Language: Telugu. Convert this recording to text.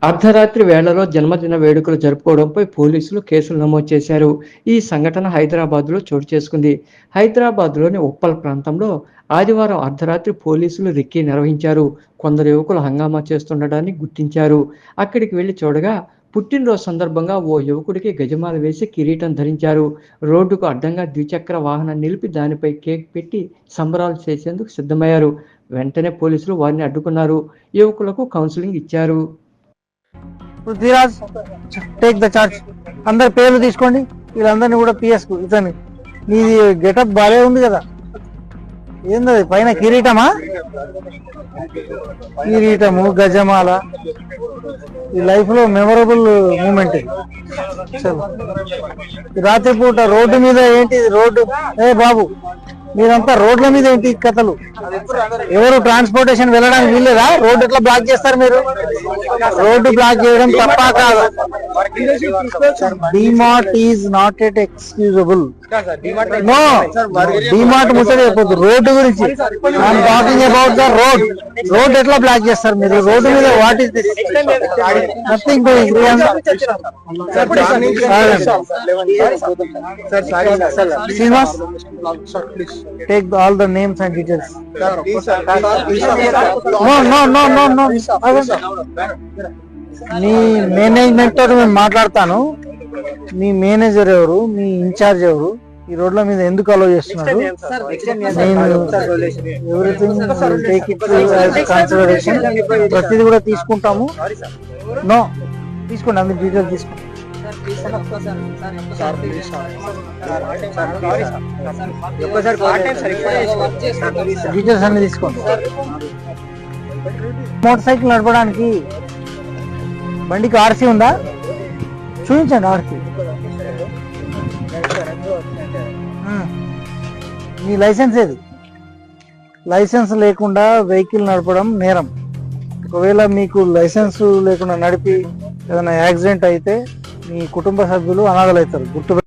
అర్ధరాత్రి వేళలో జన్మదిన వేడుకలు జరుపుకోవడంపై పోలీసులు కేసులు నమోదు చేశారు. ఈ సంఘటన హైదరాబాద్‌లో చోటు చేసుకుంది. హైదరాబాద్‌లోని ఉప్పల్ ప్రాంతంలో ఆదివారం అర్ధరాత్రి పోలీసులు రెక్కీ నిర్వహించారు. కొందరు యువకులు హంగామా చేస్తుండడాన్ని గుర్తించారు. అక్కడికి వెళ్లి చూడగా పుట్టినరోజు సందర్భంగా ఓ యువకుడికి గజమాల వేసి కిరీటం ధరించారు. రోడ్డుకు అడ్డంగా ద్విచక్ర వాహనం నిలిపి దానిపై కేక్ పెట్టి సంబరాలు చేసేందుకు సిద్ధమయ్యారు. వెంటనే పోలీసులు వారిని అడ్డుకున్నారు. యువకులకు కౌన్సెలింగ్ ఇచ్చారు. Prithviraj take the charge. అందరి పేర్లు తీసుకోండి, వీళ్ళందరినీ కూడా పిఎస్ కు ఇతని. నీది గెటప్ బాగా ఉంది కదా, ఏంది పైన కిరీటమా? కిరీటము, గజమాల, ఈ లైఫ్ లో మెమొరబుల్ మూమెంట్. రాత్రిపూట రోడ్డు మీద ఏంటి? రోడ్డు ఏ బాబు, మీరంతా రోడ్ల మీద ఏంటి కథలు? ఎవరు ట్రాన్స్పోర్టేషన్ వెళ్ళడానికి వీల్లేదా? రోడ్డు ఎట్లా బ్లాక్ చేస్తారు మీరు? రోడ్డు బ్లాక్ చేయడం తప్ప కాదు. DMart is not at excusable. No, DMart ముచ్చట చెప్పొద్దు, రోడ్డు గురించి. I'm talking about the road. Road ఎట్లా బ్లాక్ చేస్తారు మీరు? రోడ్డు మీద what is this? Nothing doing. Srinivas, take all the names and details. No. మీ మేనేజ్మెంట్ తో నేను మాట్లాడతాను. మీ మేనేజర్ ఎవరు, మీ ఇన్ఛార్జ్ ఎవరు, ఈ రోడ్ల మీద ఎందుకు అలో చేస్తున్నారు? నేను ఎవ్రీథింగ్ టేక్ ఇట్ కన్సిడరేషన్. ప్రతిదీ కూడా తీసుకుంటాము. నో, తీసుకోండి, అందరి డీటెయిల్స్ తీసుకోండి. డీటెయిల్స్ అన్ని తీసుకోండి. మోటార్ సైకిల్ నడపడానికి బండికి ఆర్సీ ఉందా? చూపించండి ఆర్సీ. మీ లైసెన్స్ ఏది? లైసెన్స్ లేకుండా వెహికల్ నడపడం నేరం. ఒకవేళ మీకు లైసెన్స్ లేకుండా నడిపి ఏదైనా యాక్సిడెంట్ అయితే మీ కుటుంబ సభ్యులు అనాథలు అవుతారు. గుర్తు